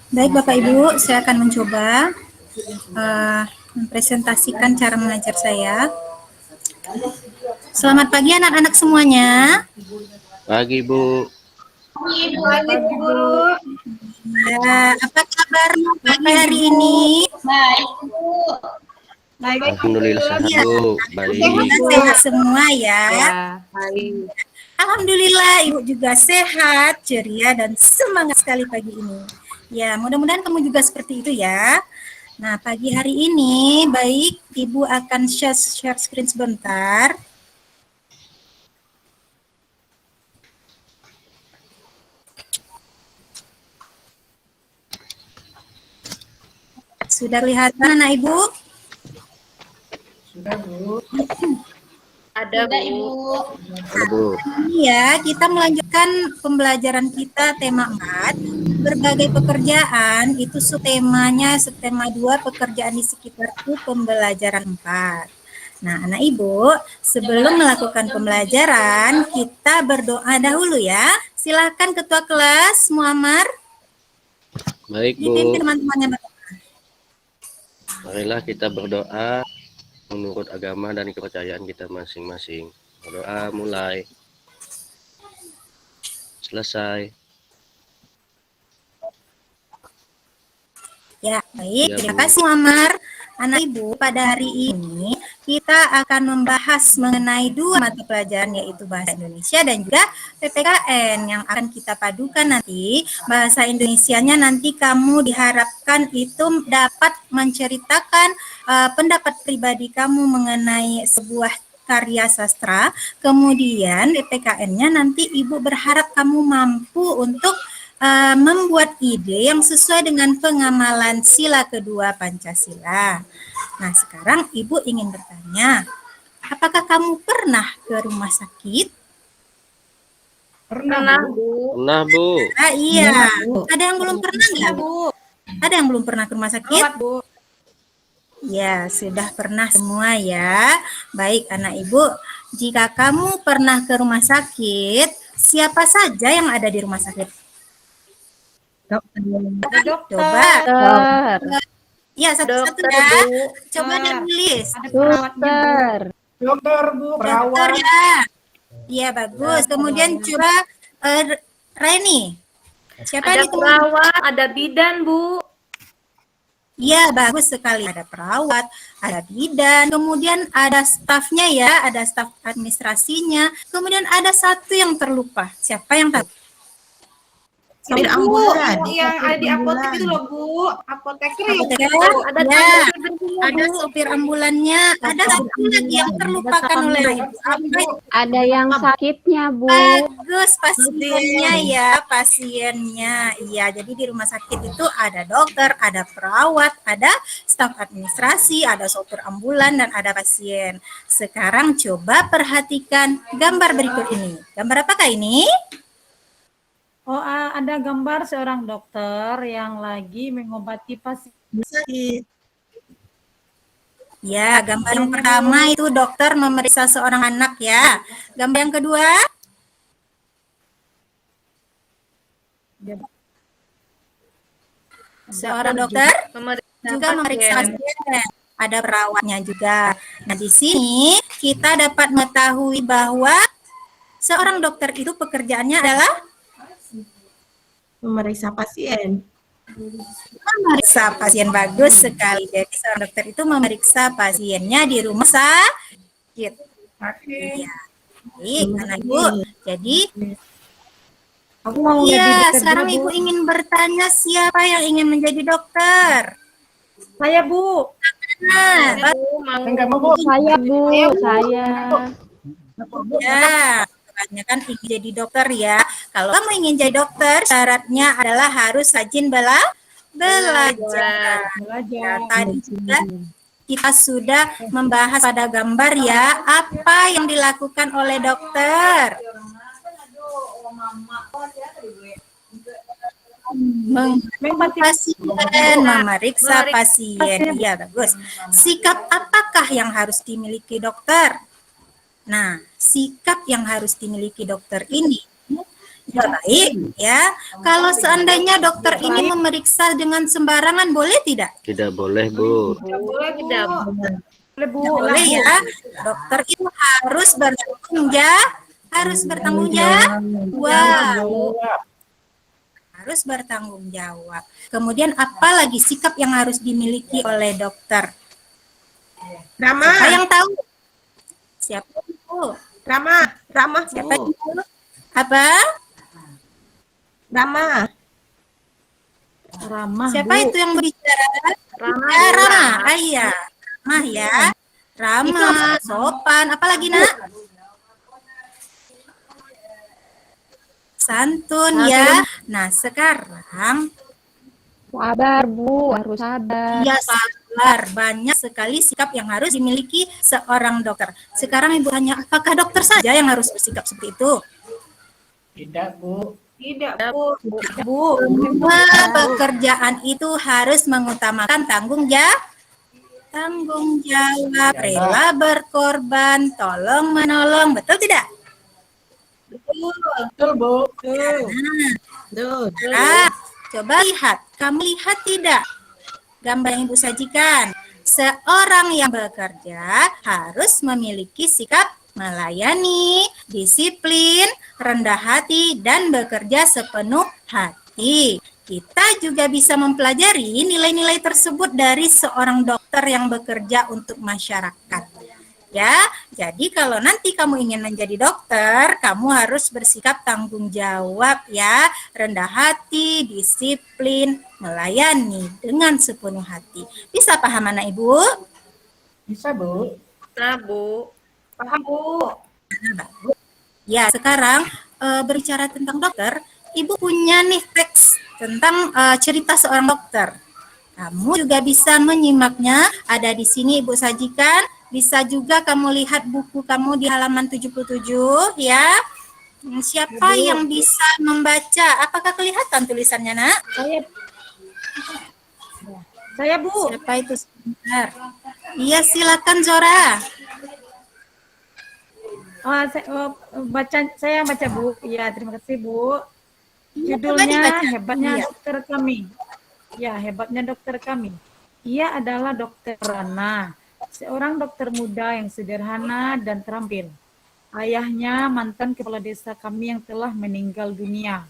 Baik Bapak Ibu, saya akan mencoba mempresentasikan cara mengajar saya. Selamat pagi anak-anak semuanya. Pagi Bu. Pagi Bu Guru. Ya, apa kabar pagi hari ini? Baik Bu. Baik. Alhamdulillah sehat Ya, Bu. Baik. sehat semua ya. Ya, baik. Alhamdulillah Ibu juga sehat, ceria dan semangat sekali pagi ini. Ya, mudah-mudahan kamu juga seperti itu ya. Nah, pagi hari ini baik Ibu akan share screen sebentar. Sudah kelihatan anak Ibu? Sudah Bu. Ada Bu. Bu. Iya, kita melanjutkan pembelajaran kita tema 4, berbagai pekerjaan, itu subtemanya, subtema 2, pekerjaan di sekitarku, pembelajaran 4. Nah, anak Ibu, sebelum melakukan pembelajaran, kita berdoa dahulu ya. Silakan Ketua Kelas, Muammar. Baik Bu. Dipimpin teman-temannya. Marilah kita berdoa menurut agama dan kepercayaan kita masing-masing. Berdoa mulai. Selesai. Ya, baik. Ya, Terima Bu. kasih, Muammar. Anak Ibu, pada hari ini kita akan membahas mengenai 2 mata pelajaran, yaitu Bahasa Indonesia dan juga PPKN, yang akan kita padukan nanti. Bahasa Indonesianya nanti kamu diharapkan itu dapat menceritakan pendapat pribadi kamu mengenai sebuah karya sastra. Kemudian PPKN-nya nanti Ibu berharap kamu mampu untuk membuat ide yang sesuai dengan pengamalan sila kedua Pancasila. Nah, sekarang Ibu ingin bertanya, apakah kamu pernah ke rumah sakit? Pernah Bu. Pernah Bu. Iya. Pernah, Bu. Ada yang belum pernah nggak? Bu. Ada yang belum pernah ke rumah sakit? Lewat Bu. Ya, sudah pernah semua ya. Baik, anak Ibu, jika kamu pernah ke rumah sakit, siapa saja yang ada di rumah sakit? Dokter. Ada dokter. Coba. Ya, satu-satu Dokter ya. Bu. Coba ditulis. Ada perawatnya Bu. Dokter Bu, Dokter perawat. ya. Iya, bagus. Kemudian coba Reni. Siapa Ada yang ditulis? perawat, ada bidan Bu. Iya, bagus sekali. Ada perawat, ada bidan, kemudian ada stafnya ya, ada staf administrasinya. Kemudian ada satu yang terlupa. Siapa yang tahu? Sopir Bu, ambulan. yang ada di apotek Ambulan. itu loh Bu. Apoteker ya. Apoteker, Bu. Ada ya. bensinnya Ada Bu. sopir ambulannya, ada satu lagi yang terlupakan oleh Ibu. Apa itu? Ada yang sakitnya, Bu. Bagus, pasiennya ya, pasiennya. Iya, jadi di rumah sakit itu ada dokter, ada perawat, ada staf administrasi, ada sopir ambulan, dan ada pasien. Sekarang coba perhatikan gambar berikut ini. Gambar apakah ini? Oh, ada gambar seorang dokter yang lagi mengobati pasien sakit. Ya, gambar yang pertama itu dokter memeriksa seorang anak ya. Gambar yang kedua? Seorang dokter juga memeriksa pasien. Ada perawatnya juga. Nah, di sini kita dapat mengetahui bahwa seorang dokter itu pekerjaannya adalah Memeriksa pasien. memeriksa pasien. Bagus sekali. Jadi seorang dokter itu memeriksa pasiennya di rumah sakit. Iya. Baik, anak Ibu. Jadi, Aku mau jadi iya, dokter sekarang juga, Bu. Ibu ingin bertanya siapa yang ingin menjadi dokter? Saya Bu. Nah, Enggak mau Bu. Saya, Bu. Saya. ya, syaratnya kan ingin jadi dokter ya. Kalau kamu ingin jadi dokter, syaratnya adalah harus rajin belajar. Ya, tadi juga kita sudah membahas pada gambar ya, apa yang dilakukan oleh dokter. Memeriksa pasien. Iya, bagus. Sikap apakah yang harus dimiliki dokter? Nah, sikap yang harus dimiliki dokter ini Ya baik, ya. Kalau seandainya dokter ini memeriksa dengan sembarangan, boleh tidak? Tidak boleh, Bu. Boleh, Bu. Boleh, Bu. Tidak boleh ya. Dokter itu harus bertanggung jawab. Harus bertanggung jawab. Harus bertanggung jawab. Kemudian apa lagi sikap yang harus dimiliki oleh dokter? Rama, Siapa yang tahu? Siapa yang tahu? Rama, Siapa Bu. yang tahu? Apa? Rama. Ramah, Siapa Bu. itu yang berbicara? Ramah. Ya, Rama. Iya. Ramah ya. Ramah, sopan. Apalagi nak? Santun ya. Nah, sekarang Sabar, Bu. Harus sabar. ya sabar. Banyak sekali sikap yang harus dimiliki seorang dokter. Sekarang Ibu tanya, apakah dokter saja yang harus bersikap seperti itu? Tidak, Bu. Bu. Semua pekerjaan itu harus mengutamakan tanggung jawab, rela berkorban, tolong menolong, betul tidak? Betul, Bu. Tuh. Nah, coba lihat, kamu lihat tidak gambar yang Ibu sajikan? Seorang yang bekerja harus memiliki sikap melayani, disiplin, rendah hati, dan bekerja sepenuh hati. Kita juga bisa mempelajari nilai-nilai tersebut dari seorang dokter yang bekerja untuk masyarakat. Ya, jadi kalau nanti kamu ingin menjadi dokter, kamu harus bersikap tanggung jawab ya, rendah hati, disiplin, melayani dengan sepenuh hati. Bisa paham anak Ibu? Bisa, Bu. Nah, Bu. Paham, Bu. Ya, sekarang berbicara tentang dokter, Ibu punya nih teks tentang cerita seorang dokter. Kamu juga bisa menyimaknya, ada di sini Ibu sajikan. Bisa juga kamu lihat buku kamu di halaman 77 ya. Siapa yang bisa membaca? Apakah kelihatan tulisannya, Nak? Saya, Bu. Siapa itu sebentar? Iya, silakan Zora. Saya baca, Bu. Ya, terima kasih, Bu. Iya, coba Judulnya dibaca. Hebatnya Iya. Dokter Kami. Ya, Hebatnya Dokter Kami. Ia adalah Dokter Rana, seorang dokter muda yang sederhana dan terampil. Ayahnya mantan kepala desa kami yang telah meninggal dunia.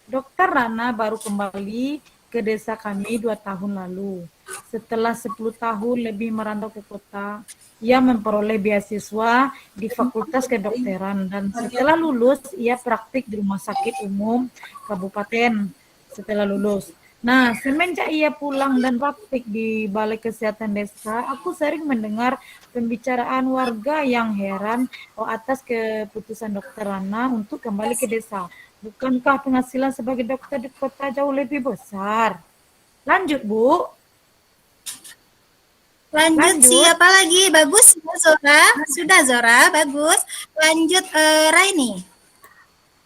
Dokter Rana baru kembali ke desa kami 2 tahun lalu. Setelah 10 tahun lebih merantau ke kota, ia memperoleh beasiswa di Fakultas Kedokteran dan setelah lulus ia praktik di Rumah Sakit Umum Kabupaten setelah lulus. Nah, semenjak ia pulang dan praktik di Balai Kesehatan Desa, aku sering mendengar pembicaraan warga yang heran atas keputusan Dokter Rana untuk kembali ke desa. Bukankah penghasilan sebagai dokter di kota jauh lebih besar? Lanjut, Bu. Lanjut, siapa lagi? Bagus ya, Zora. Sudah Zora, bagus. Lanjut Raini.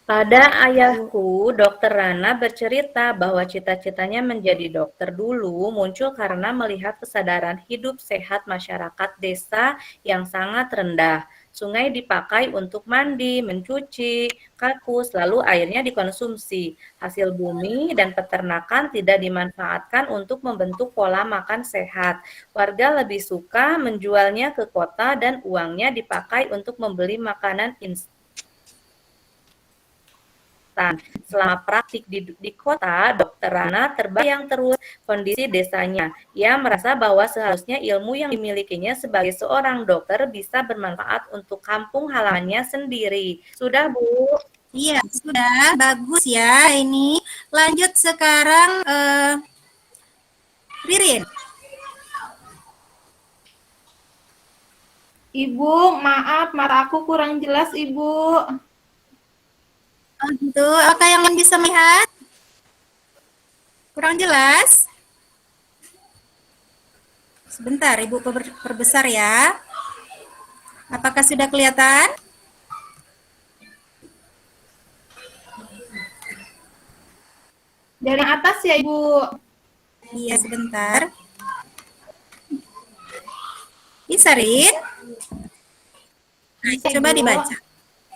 Pada ayahku, Dokter Rana bercerita bahwa cita-citanya menjadi dokter dulu muncul karena melihat kesadaran hidup sehat masyarakat desa yang sangat rendah. Sungai dipakai untuk mandi, mencuci, kakus, lalu airnya dikonsumsi. Hasil bumi dan peternakan tidak dimanfaatkan untuk membentuk pola makan sehat. Warga lebih suka menjualnya ke kota dan uangnya dipakai untuk membeli makanan instan. Selama praktik di kota, Dokter Rana terbayang terus kondisi desanya. Ia merasa bahwa seharusnya ilmu yang dimilikinya sebagai seorang dokter bisa bermanfaat untuk kampung halamannya sendiri. Sudah, Bu? Iya, sudah. Bagus ya ini. Lanjut sekarang Ririn. Ibu, maaf, mataku kurang jelas, Ibu. Oh gitu. Apakah yang lain bisa melihat? Kurang jelas? Sebentar, Ibu perbesar ya. Apakah sudah kelihatan? Dari atas ya, Ibu. Iya, sebentar. Bisa, Rin? Nah, coba dibaca.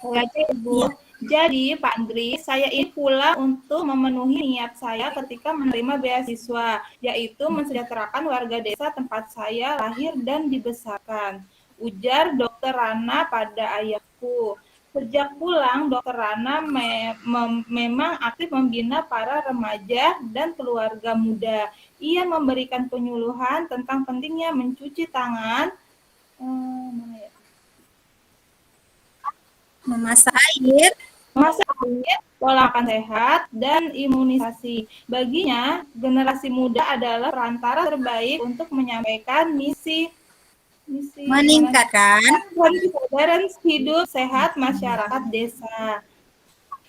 Baca, Ibu. Iya. Jadi, Pak Andri, saya ini pulang untuk memenuhi niat saya ketika menerima beasiswa, yaitu mensejahterakan warga desa tempat saya lahir dan dibesarkan. Ujar Dokter Rana pada ayahku. Sejak pulang, Dokter Rana memang aktif membina para remaja dan keluarga muda. Ia memberikan penyuluhan tentang pentingnya mencuci tangan, Memasak air, memasak air, pola makan sehat, dan imunisasi. Baginya, generasi muda adalah perantara terbaik untuk menyampaikan misi meningkatkan. kesadaran hidup sehat masyarakat desa.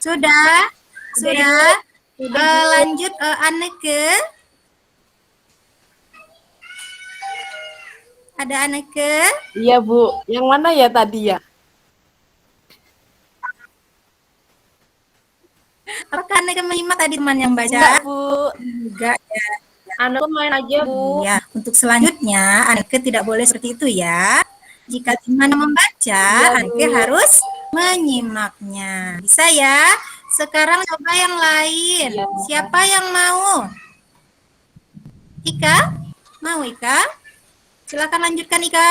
Sudah? Sudah, Lanjut Anneke. Ada Anneke? Iya, Bu. Yang mana ya tadi ya? Apakah Anneke menyimak tadi teman yang baca? Enggak, Bu. Enggak ya. Anu main aja, Bu. Ya, untuk selanjutnya Anneke tidak boleh seperti itu ya. Jika teman membaca, Anneke harus menyimaknya. Bisa ya? Sekarang coba yang lain. Siapa yang mau? Ika? Mau Ika? Silakan lanjutkan Ika.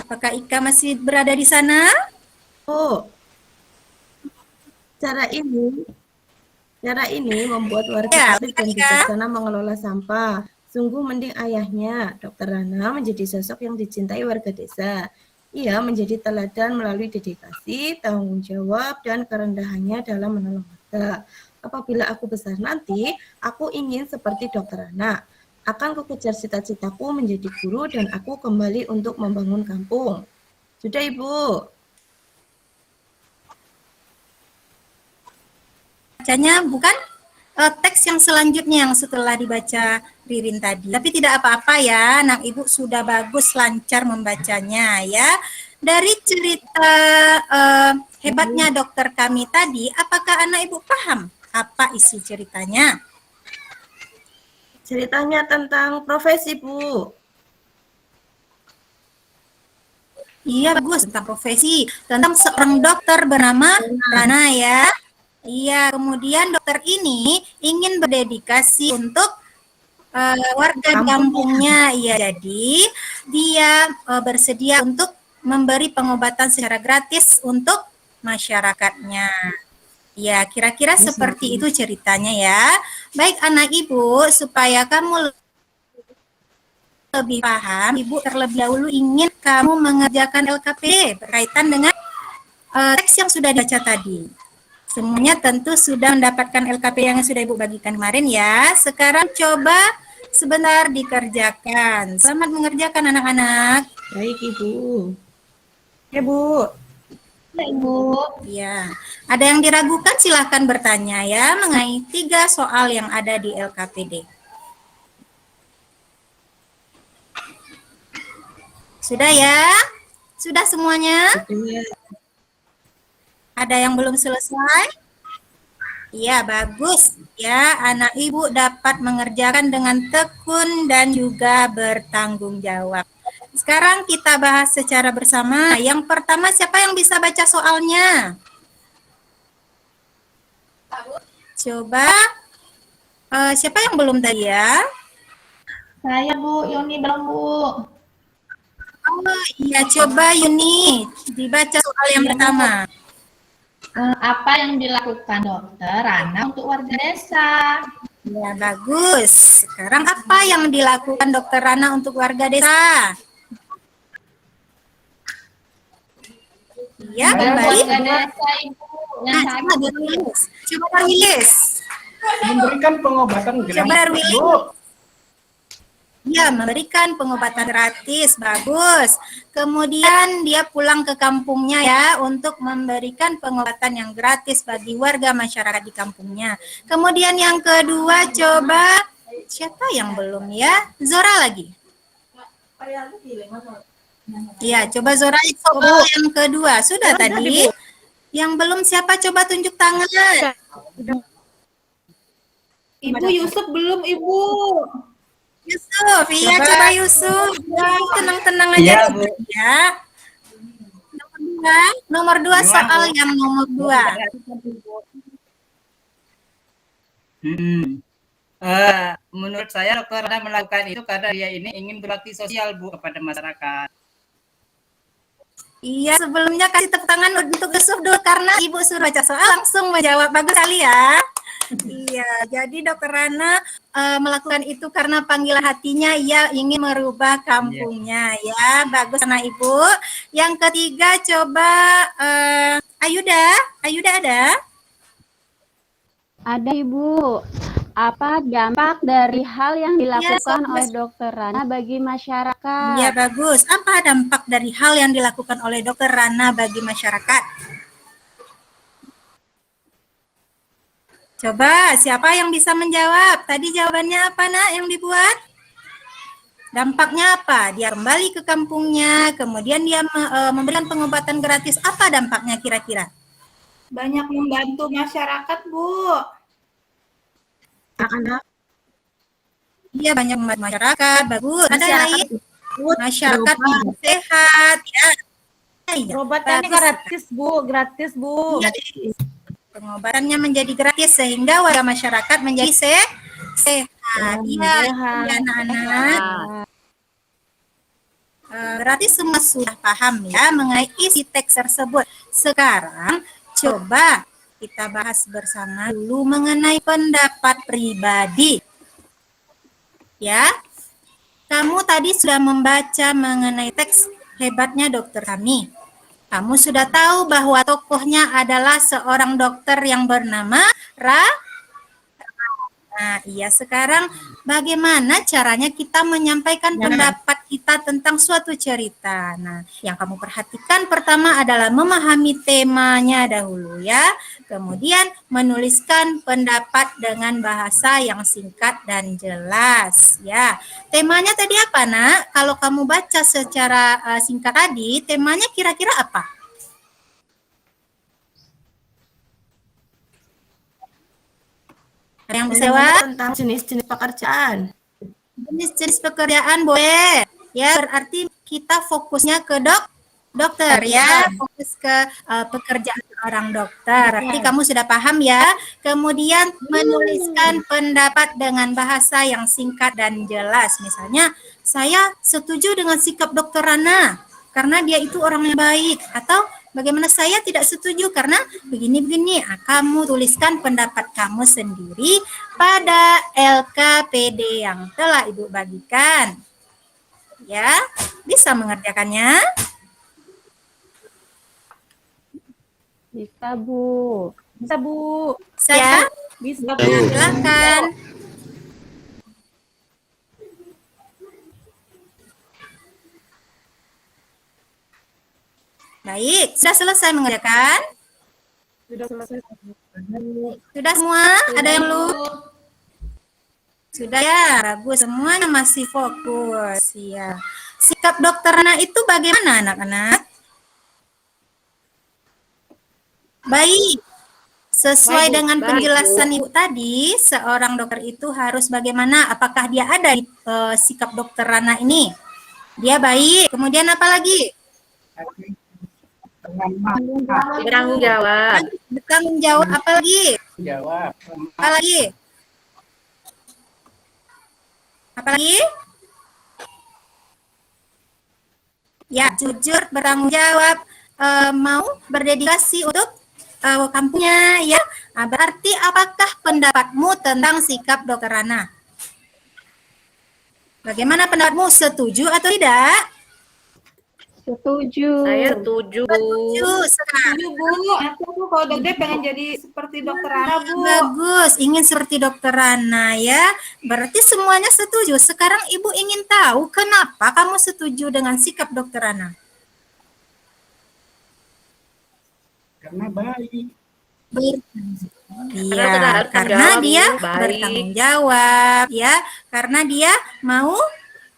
Apakah Ika masih berada di sana? Oh, cara ini membuat warga aktif dan bijaksana mengelola sampah. Sungguh mending ayahnya, Dokter Rana, menjadi sosok yang dicintai warga desa. Ia menjadi teladan melalui dedikasi, tanggung jawab, dan kerendahannya dalam menolong warga. Apabila aku besar nanti, aku ingin seperti Dokter Rana. Akan kukejar cita-citaku menjadi guru dan aku kembali untuk membangun kampung. Sudah, Ibu. Bacanya bukan teks yang selanjutnya yang setelah dibaca Ririn tadi. Tapi tidak apa-apa ya, anak ibu sudah bagus lancar membacanya ya. Dari cerita hebatnya dokter kami tadi, apakah anak ibu paham apa isi ceritanya? Ceritanya tentang profesi, Bu. Iya bagus, tentang profesi, tentang seorang dokter bernama Rana ya. Iya, kemudian dokter ini ingin berdedikasi untuk warga kampungnya. Iya, jadi dia bersedia untuk memberi pengobatan secara gratis untuk masyarakatnya. Ya, kira-kira seperti itu ceritanya ya. Baik anak ibu, supaya kamu lebih paham, ibu terlebih dahulu ingin kamu mengerjakan LKPD berkaitan dengan teks yang sudah dibaca tadi. Semuanya tentu sudah mendapatkan LKP yang sudah Ibu bagikan kemarin ya. Sekarang coba sebentar dikerjakan. Selamat mengerjakan anak-anak. Baik, Ibu. Ya, Bu. Ya, Ibu. Ya. Ada yang diragukan silahkan bertanya ya mengenai 3 soal yang ada di LKPD. Sudah ya? Sudah semuanya? Ada yang belum selesai? Iya, bagus. Ya, anak ibu dapat mengerjakan dengan tekun dan juga bertanggung jawab. Sekarang kita bahas secara bersama. Yang pertama, siapa yang bisa baca soalnya? Coba, siapa yang belum tadi ya? Saya, Bu. Yuni belum, Bu. Oh iya, coba Yuni, dibaca soal yang pertama. Apa yang dilakukan Dokter Rana untuk warga desa? Ya, bagus. Sekarang apa yang dilakukan Dokter Rana untuk warga desa? Ya, baik. Warga desa, Ibu. Yang Coba Darwilis. Coba Darwilis. Memberikan pengobatan Coba gratis, Darwilis. Bu. Ya, memberikan pengobatan gratis, bagus. Kemudian dia pulang ke kampungnya ya untuk memberikan pengobatan yang gratis bagi warga masyarakat di kampungnya. Kemudian yang kedua, coba siapa yang belum ya? Zora lagi. Ya, coba Zora soal yang kedua. Sudah tadi. Yang belum siapa coba tunjuk tangan. Ibu Yusuf belum, Ibu. Yusuf, iya coba Yusuf. Tenang-tenang aja Iya, ya. Nomor 2 soal yang nomor 2. Menurut saya Dokter Rana melakukan itu karena dia ini ingin berbakti sosial Bu kepada masyarakat. Iya, sebelumnya kasih tepuk tangan untuk Yusuf dulu karena Ibu suruh baca soal langsung menjawab. Bagus sekali ya. Iya, jadi Dokter Rana melakukan itu karena panggilan hatinya, ia ingin merubah kampungnya. Ya, bagus anak Ibu. Yang ketiga coba Ayuda ada? Ada Ibu. Apa dampak dari hal yang dilakukan oleh Dokter Rana bagi masyarakat? Iya, bagus. Apa dampak dari hal yang dilakukan oleh Dokter Rana bagi masyarakat? Coba, siapa yang bisa menjawab? Tadi jawabannya apa, Nak, yang dibuat? Dampaknya apa? Dia kembali ke kampungnya, kemudian dia memberikan pengobatan gratis. Apa dampaknya kira-kira? Banyak membantu masyarakat, Bu. Anak-anak. Iya, banyak membantu masyarakat. Bagus. Ada yang lain? Masyarakat sehat. Ya. Pengobatannya gratis, Bu. Gratis, Bu. Pengobatannya menjadi gratis sehingga warga masyarakat menjadi sehat. Iya, anak-anak. Berarti semua sudah paham ya mengenai isi teks tersebut. Sekarang coba kita bahas bersama dulu mengenai pendapat pribadi. Ya, kamu tadi sudah membaca mengenai teks hebatnya dokter kami. Kamu sudah tahu bahwa tokohnya adalah seorang dokter yang bernama Nah, iya, sekarang bagaimana caranya kita menyampaikan pendapat kita tentang suatu cerita. Nah, yang kamu perhatikan pertama adalah memahami temanya dahulu ya. Kemudian menuliskan pendapat dengan bahasa yang singkat dan jelas ya. Temanya tadi apa, Nak? Kalau kamu baca secara singkat tadi, temanya kira-kira apa? Yang bisa jawab? Tentang jenis-jenis pekerjaan. Jenis-jenis pekerjaan boleh. Ya, berarti kita fokusnya ke dokter ya, fokus ke pekerjaan orang dokter. Berarti kamu sudah paham ya. Kemudian menuliskan pendapat dengan bahasa yang singkat dan jelas. Misalnya, saya setuju dengan sikap Dokter Rana karena dia itu orang yang baik, atau bagaimana saya tidak setuju karena begini-begini. Kamu tuliskan pendapat kamu sendiri pada LKPD yang telah Ibu bagikan. Ya, bisa mengerjakannya? Bisa, Bu. Bisa, Bu. Saya? Bisa, Bu. Silakan. Baik, sudah selesai mengerjakan? Sudah selesai. Sudah semua? Ada yang belum? Sudah ya, bagus. Semuanya masih fokus. Ya. Sikap Dokter Rana itu bagaimana, anak-anak? Baik. Sesuai dengan penjelasan Ibu tadi, seorang dokter itu harus bagaimana? Apakah dia ada di sikap Dokter Rana ini? Dia baik. Kemudian apa lagi? Bertanggung jawab. Bertanggung jawab apa lagi? Jawab. Apa lagi? Apa lagi? Ya, jujur, bertanggung jawab, mau berdedikasi untuk kampungnya ya. Nah, berarti apakah pendapatmu tentang sikap Dokter Rana? Bagaimana pendapatmu? Setuju atau tidak? Setuju. Saya setuju, Bu. Setuju, Bu. Aku kalau udah gede pengen jadi seperti Dokter Rana, Bu. Bagus, ingin seperti Dokter Rana ya. Berarti semuanya setuju. Sekarang Ibu ingin tahu kenapa kamu setuju dengan sikap Dokter Rana? Karena baik. Iya, karena dia bertanggung jawab ya. Karena dia mau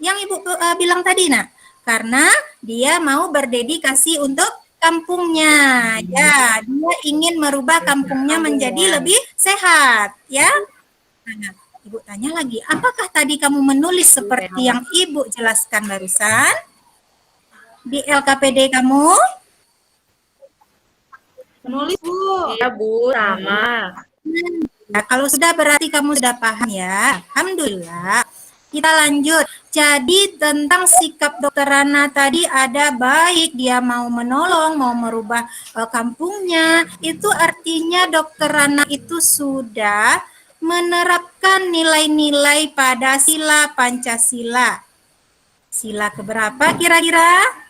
yang Ibu bilang tadi, Nak. Karena dia mau berdedikasi untuk kampungnya. Ya, dia ingin merubah kampungnya menjadi lebih sehat, ya. Nah, Ibu tanya lagi, apakah tadi kamu menulis seperti yang Ibu jelaskan barusan di LKPD kamu? Menulis, Bu. Iya, Bu, sama. Nah, kalau sudah berarti kamu sudah paham ya. Alhamdulillah. Kita lanjut. Jadi tentang sikap Dokter Rana tadi ada baik dia mau menolong, mau merubah kampungnya. Itu artinya Dokter Rana itu sudah menerapkan nilai-nilai pada sila Pancasila. Sila keberapa kira-kira?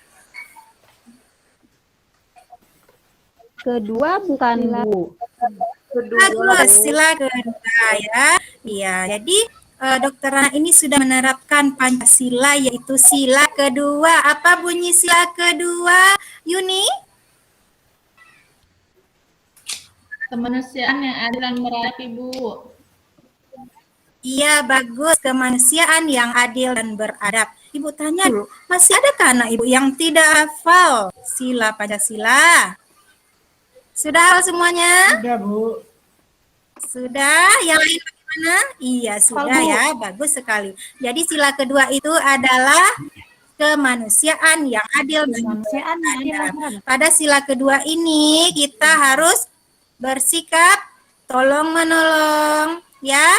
Kedua bukan, Bu. Bagus, sila kedua ya. Iya, jadi Dokter Rana ini sudah menerapkan Pancasila yaitu sila kedua. Apa bunyi sila kedua, Yuni? Kemanusiaan yang adil dan beradab, Ibu. Iya, bagus. Kemanusiaan yang adil dan beradab. Ibu tanya dulu, masih adakah anak Ibu yang tidak hafal sila Pancasila? Sudah hafal semuanya? Sudah, Bu. Sudah? Yang lain bagaimana? Iya, sudah ya. Bagus sekali. Jadi sila kedua itu adalah kemanusiaan yang adil dan beradab. Pada sila kedua ini kita harus bersikap tolong menolong, ya.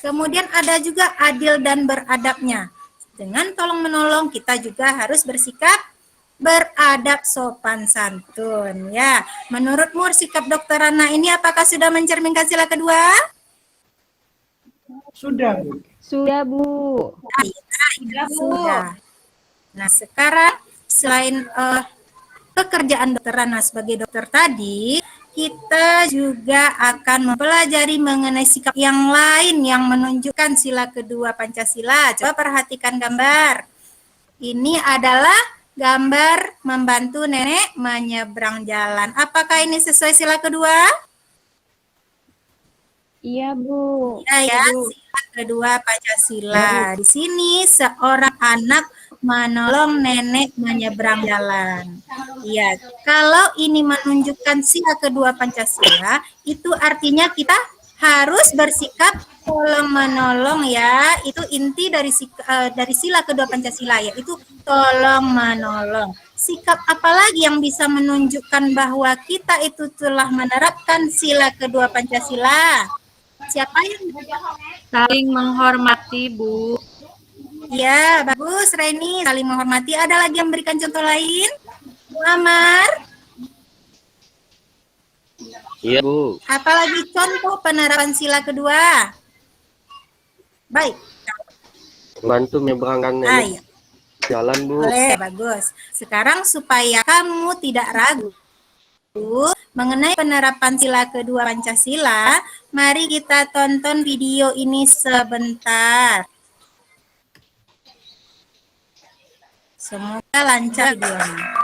Kemudian ada juga adil dan beradabnya. Dengan tolong menolong kita juga harus bersikap beradab sopan santun, ya. Menurutmu sikap Dokter Rana ini apakah sudah mencerminkan sila kedua? Sudah, Bu. Sudah, Bu. Sudah. Nah, sekarang selain pekerjaan Dokter Rana sebagai dokter tadi, kita juga akan mempelajari mengenai sikap yang lain yang menunjukkan sila kedua Pancasila. Coba perhatikan gambar. Ini adalah gambar membantu nenek menyeberang jalan. Apakah ini sesuai sila kedua? Iya, Bu. Ya, sila kedua Pancasila. Di sini seorang anak menolong nenek menyeberang jalan. Iya, kalau ini menunjukkan sila kedua Pancasila, itu artinya kita harus bersikap tolong menolong, ya. Itu inti dari sila kedua Pancasila, yaitu tolong menolong. Sikap apalagi yang bisa menunjukkan bahwa kita itu telah menerapkan sila kedua Pancasila? Siapa yang Saling menghormati, Bu. Ya, bagus Reni, saling menghormati. Ada lagi yang memberikan contoh lain? Muammar? Iya, Bu. Apalagi contoh penerapan sila kedua? Baik. Bantu menyeberangkan Iya. jalan, Bu. Boleh, bagus. Sekarang supaya kamu tidak ragu mengenai penerapan sila kedua Pancasila, mari kita tonton video ini sebentar. Semoga lancar videonya.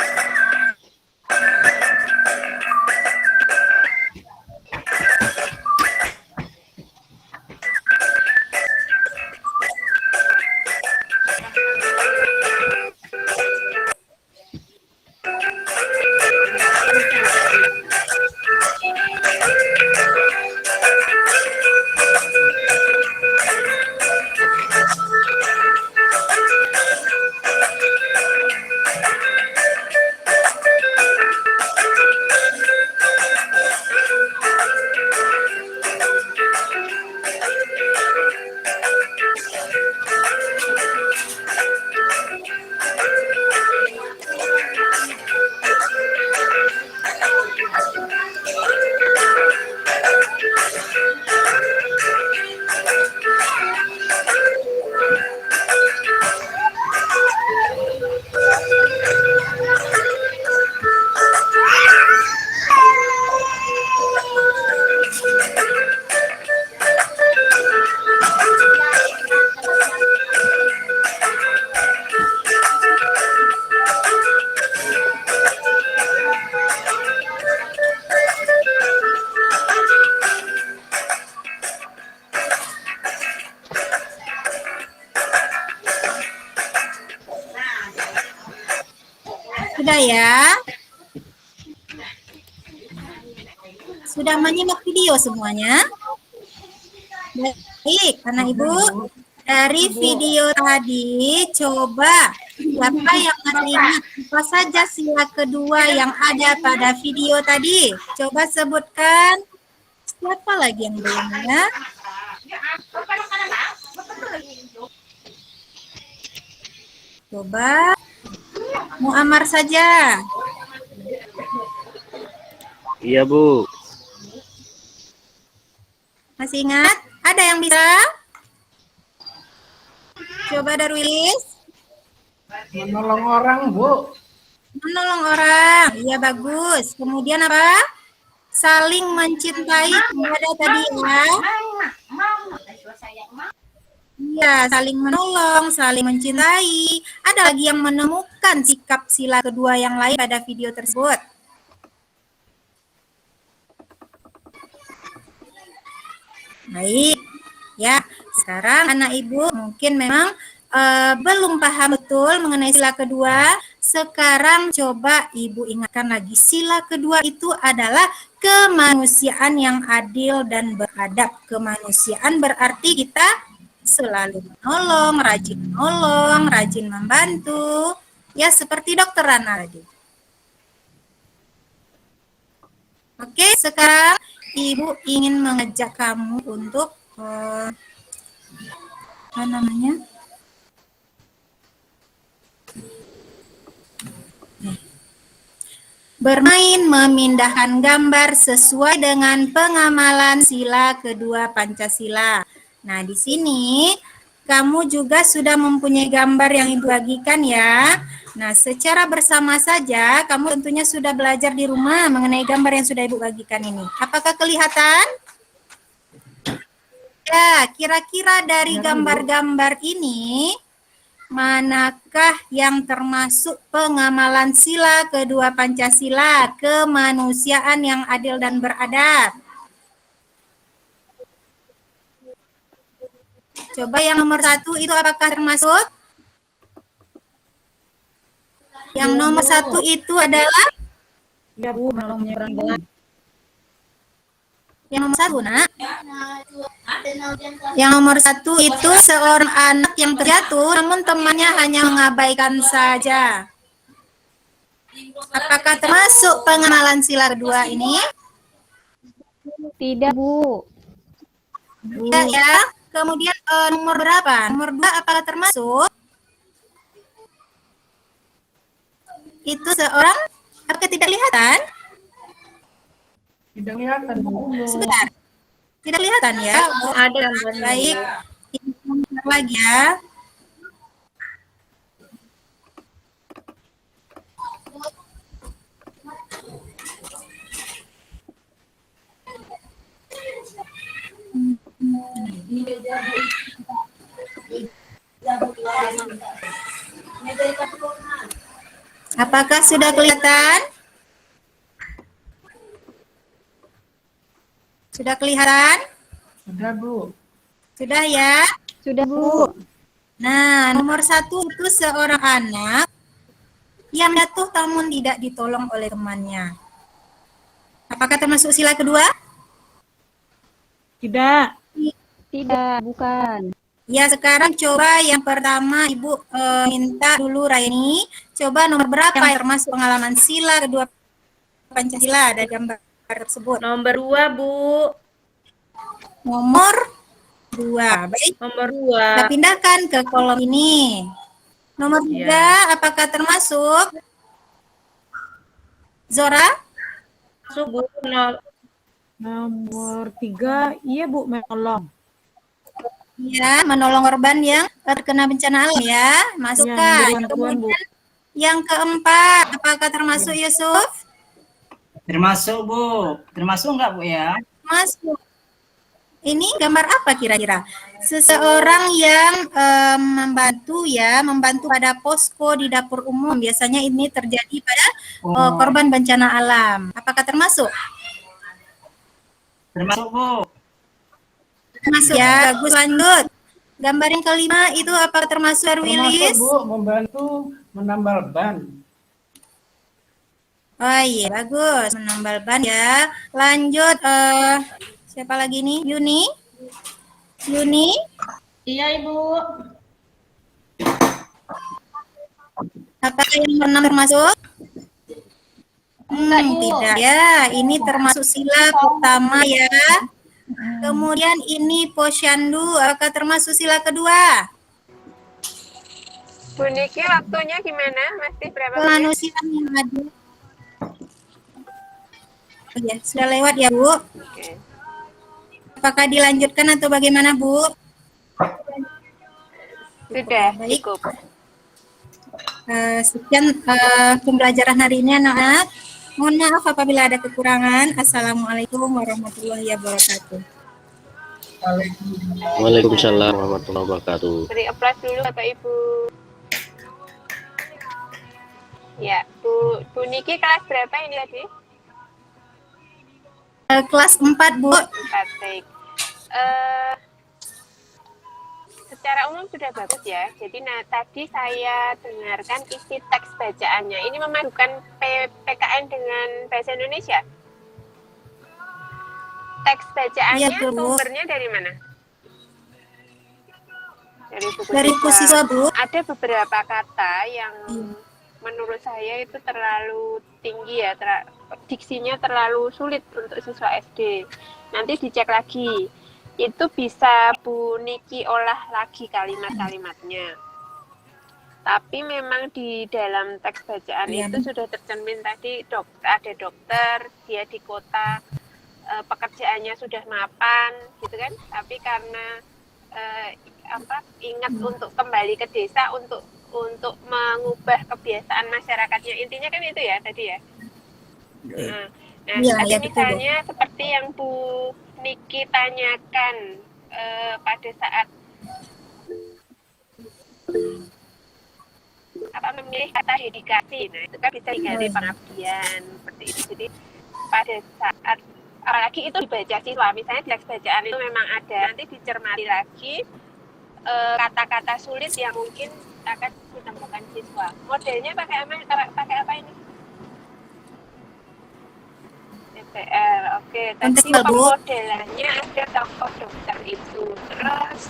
Sudah ya? Sudah menyimak video semuanya? Baik, anak ibu, dari video tadi coba siapa yang masih ingat apa saja sila kedua yang ada pada video tadi? Coba sebutkan. Siapa lagi yang belum ya? Coba Muammar saja. Iya, Bu. Masih ingat? Ada yang bisa? Coba Darwilis. Menolong orang, Bu. Menolong orang. Iya, bagus. Kemudian apa? Saling mencintai. Ada tadi ya. Iya, saling menolong, saling mencintai. Ada lagi yang menemukan sikap sila kedua yang lain pada video tersebut. Baik, ya. Sekarang anak ibu mungkin memang belum paham betul mengenai sila kedua. Sekarang coba ibu ingatkan lagi. Sila kedua itu adalah kemanusiaan yang adil dan beradab. Kemanusiaan berarti kita selalu menolong, rajin membantu. Ya, seperti Dokter Rana tadi. Oke, sekarang Ibu ingin mengajak kamu untuk apa namanya? Bermain memindahkan gambar sesuai dengan pengamalan sila kedua Pancasila. Nah, di sini kamu juga sudah mempunyai gambar yang Ibu bagikan ya. Nah, secara bersama saja kamu tentunya sudah belajar di rumah mengenai gambar yang sudah Ibu bagikan ini. Apakah kelihatan? Ya, kira-kira dari gambar-gambar ini manakah yang termasuk pengamalan sila kedua Pancasila, kemanusiaan yang adil dan beradab? Coba yang nomor 1 itu apakah termasuk? Yang nomor 1 itu adalah? Ya, Bu, menolong menyeberang jalan. Yang nomor 1, nak? Yang nomor 1 itu seorang anak yang terjatuh, namun temannya hanya mengabaikan saja. Apakah termasuk pengamalan sila kedua ini? Tidak, Bu. Tidak ya. Kemudian nomor berapa? Nomor 2 apakah termasuk? Itu seorang, apakah tidak kelihatan? Tidak kelihatan, Bu. Sebentar. Tidak kelihatan ya? Oh, Ada gambarnya. baik. Ini lagi ya. Apakah sudah kelihatan? Sudah kelihatan? Sudah, Bu. Sudah ya? Sudah, Bu. Nah, nomor 1 itu seorang anak yang jatuh namun tidak ditolong oleh temannya. Apakah termasuk sila kedua? Tidak. Tidak, bukan. Ya, sekarang coba yang pertama Ibu minta dulu Raini. Coba nomor berapa yang termasuk pengalaman sila kedua Pancasila dari gambar tersebut? Nomor 2, Bu. Nomor 2. Baik. Nomor Kita 2. pindahkan ke kolom ini. Nomor 3, apakah termasuk? Zora? Masuk, Bu. Nomor 3, iya, Bu, menolong. Ya, menolong korban yang terkena bencana alam ya. Masukkan. Ya, bantuan, Bu. Kemudian yang keempat, apakah termasuk Yusuf? Termasuk, Bu. Termasuk enggak, Bu ya? Masuk. Ini gambar apa kira-kira? Seseorang yang membantu pada posko di dapur umum. Biasanya ini terjadi pada korban bencana alam. Apakah termasuk? Termasuk, Bu. Termasuk ya. Bagus, lanjut. Gambar yang kelima itu apa termasuk Darwilis? Termasuk, Bu, membantu menambal ban. Oh iya, bagus. Menambal ban ya. Lanjut, siapa lagi nih? Yuni? Yuni? Iya, Ibu. Apakah yang keenam termasuk? Enggak, Bu. Tidak ya, ini termasuk sila pertama ya. Kemudian ini posyandu, apakah termasuk sila kedua? Bu Niki, waktunya gimana? Masih berapa menit? Kemanusiaan yang adil. Ya, sudah lewat ya, Bu. Oke. Apakah dilanjutkan atau bagaimana, Bu? Sudah, Baik. cukup. Sekian pembelajaran hari ini, anak-anak. Mohon maaf apabila ada kekurangan. Assalamualaikum warahmatullahi wabarakatuh. Waalaikumsalam warahmatullahi wabarakatuh. Beri aplaus dulu Bapak Ibu. Ya, Bu Niki kelas berapa ini tadi? Kelas 4, Bu. 4, baik. Secara umum sudah bagus ya. Jadi tadi saya dengarkan isi teks bacaannya. Ini memadukan PKN dengan bahasa Indonesia. Teks bacaannya Iya, Bu. sumbernya dari mana? Dari buku siswa, Bu. Ada beberapa kata yang menurut saya itu terlalu tinggi ya, diksinya terlalu sulit untuk siswa SD. Nanti dicek lagi. Itu bisa Bu Niki olah lagi kalimat-kalimatnya. Tapi memang di dalam teks bacaan itu sudah tercermin tadi ada dokter, dia di kota, pekerjaannya sudah mapan, gitu kan? Tapi karena ingat untuk kembali ke desa untuk mengubah kebiasaan masyarakatnya, intinya kan itu ya tadi ya. Nah, tadi misalnya seperti yang Bu Niki tanyakan pada saat memilih kata dedikasi, nah itu kan bisa diganti pengabdian seperti itu. Jadi pada saat apalagi itu dibaca siswa, misalnya di teks bacaan itu memang ada, nanti dicermati lagi kata-kata sulit yang mungkin akan ditemukan siswa. Modelnya pakai apa ini? DPR, oke. Tadi pemodelannya ada tokoh dokter itu, terus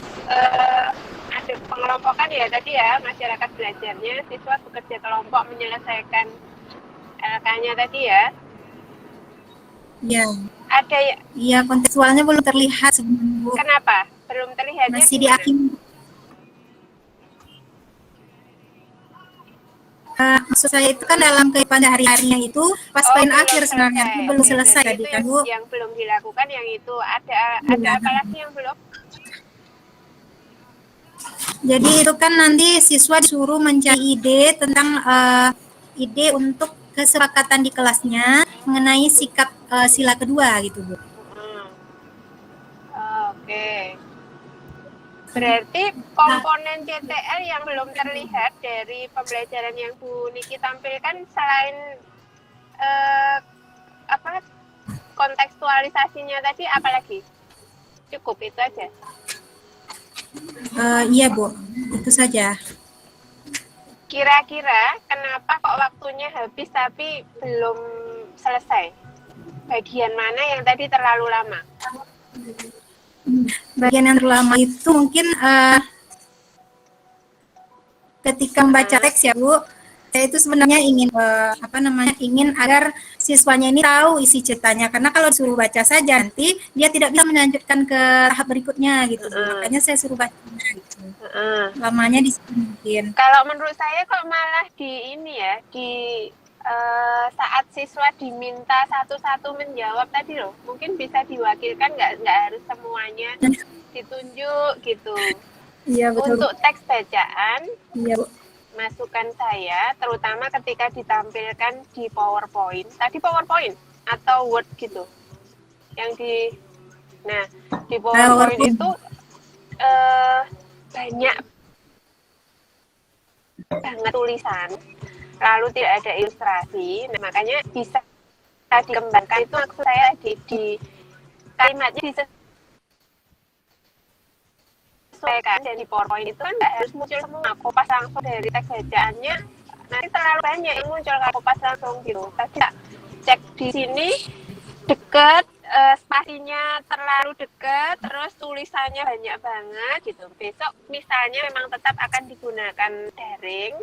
ada pengelompokan ya tadi ya, masyarakat belajarnya, siswa bekerja kelompok menyelesaikan LK-nya tadi ya. Iya. Ada ya? Iya, kontekstualnya belum terlihat sebenarnya, Bu. Kenapa? Belum terlihatnya? Masih di akhir. Maksud saya itu kan dalam kehidupan hari-harinya itu pas poin akhir sebenarnya itu belum selesai tadi kan, Bu. Yang belum dilakukan yang itu ada apa lagi yang belum? Jadi itu kan nanti siswa disuruh mencari ide tentang ide untuk kesepakatan di kelasnya mengenai sikap sila kedua gitu, Bu. Oke. Berarti komponen CTL yang belum terlihat dari pembelajaran yang Bu Niki tampilkan selain kontekstualisasinya tadi apalagi? Cukup itu aja. Iya, Bu. Itu saja. Kira-kira kenapa kok waktunya habis tapi belum selesai? Bagian mana yang tadi terlalu lama? Bagian yang terlama itu mungkin ketika membaca teks ya, Bu. Saya itu sebenarnya ingin ingin agar siswanya ini tahu isi ceritanya, karena kalau disuruh baca saja nanti dia tidak bisa melanjutkan ke tahap berikutnya gitu. Makanya saya suruh baca gitu. Lamanya di sini mungkin. Kalau menurut saya kok malah di ini ya, di saat siswa diminta satu-satu menjawab tadi loh, mungkin bisa diwakilkan, nggak harus semuanya ditunjuk gitu. Iya, betul. Untuk teks bacaan, iya, Bu. masukan saya terutama ketika ditampilkan di PowerPoint, tadi PowerPoint atau Word gitu, yang di PowerPoint itu banyak banget tulisan, lalu tidak ada ilustrasi. Nah, makanya bisa dikembangkan, itu maksud saya di kalimatnya disesuaikan. Dan di PowerPoint itu kan nggak harus muncul semua kopas langsung dari teks bacaannya, nanti terlalu banyak yang muncul kalau kopas langsung gitu. Tadi cek di sini deket, spasinya terlalu dekat, terus tulisannya banyak banget gitu. Besok misalnya memang tetap akan digunakan daring,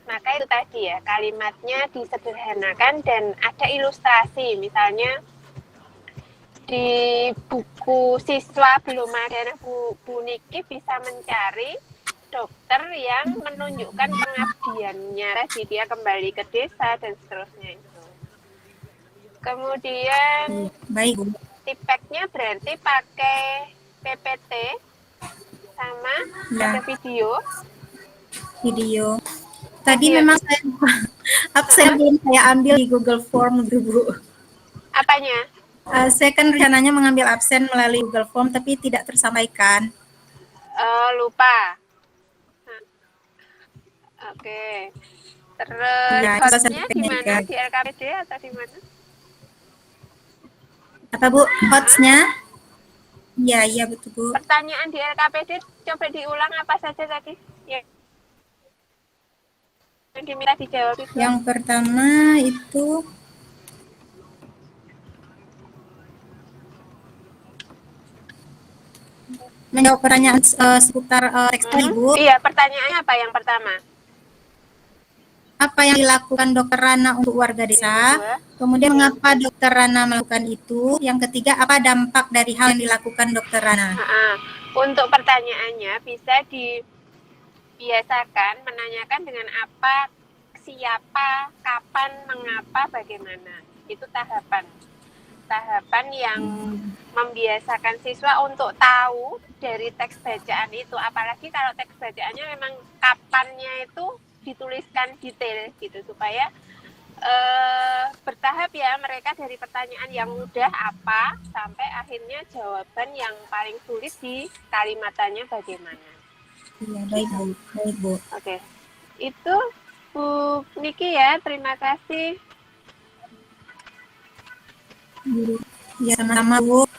Maka itu tadi ya, kalimatnya disederhanakan dan ada ilustrasi. Misalnya di buku siswa belum ada, Bu Niki bisa mencari dokter yang menunjukkan pengabdiannya. Tadi dia kembali ke desa dan seterusnya itu. Kemudian Baik, Bu. tipeknya berarti pakai PPT sama Ya. ada video. Tadi memang saya absen belum saya ambil di Google Form gitu, Bu. Apanya? Saya kan rencananya mengambil absen melalui Google Form tapi tidak tersampaikan. Lupa. Oke. Terus Ya, itu hostnya saya di mana? juga. Di LKPD atau di mana? Apa, Bu? Hostnya? Iya betul, Bu. Pertanyaan di LKPD coba diulang apa saja tadi? Ya. Yang diminta dijawab itu. Yang pertama itu menjawab pertanyaan seputar teks tadi, Bu. Iya, pertanyaannya apa yang pertama? Apa yang dilakukan Dokter Rana untuk warga desa? Kemudian mengapa Dokter Rana melakukan itu? Yang ketiga, apa dampak dari hal yang dilakukan Dokter Rana? Untuk pertanyaannya bisa dibiasakan menanyakan dengan apa, siapa, kapan, mengapa, bagaimana. Itu tahapan yang membiasakan siswa untuk tahu dari teks bacaan itu. Apalagi kalau teks bacaannya memang kapannya itu dituliskan detail gitu supaya bertahap ya, mereka dari pertanyaan yang mudah apa sampai akhirnya jawaban yang paling sulit di kalimatannya bagaimana. Iya, baik Bu. Oke. Itu Bu Niki ya, terima kasih. Ya, sama-sama Bu.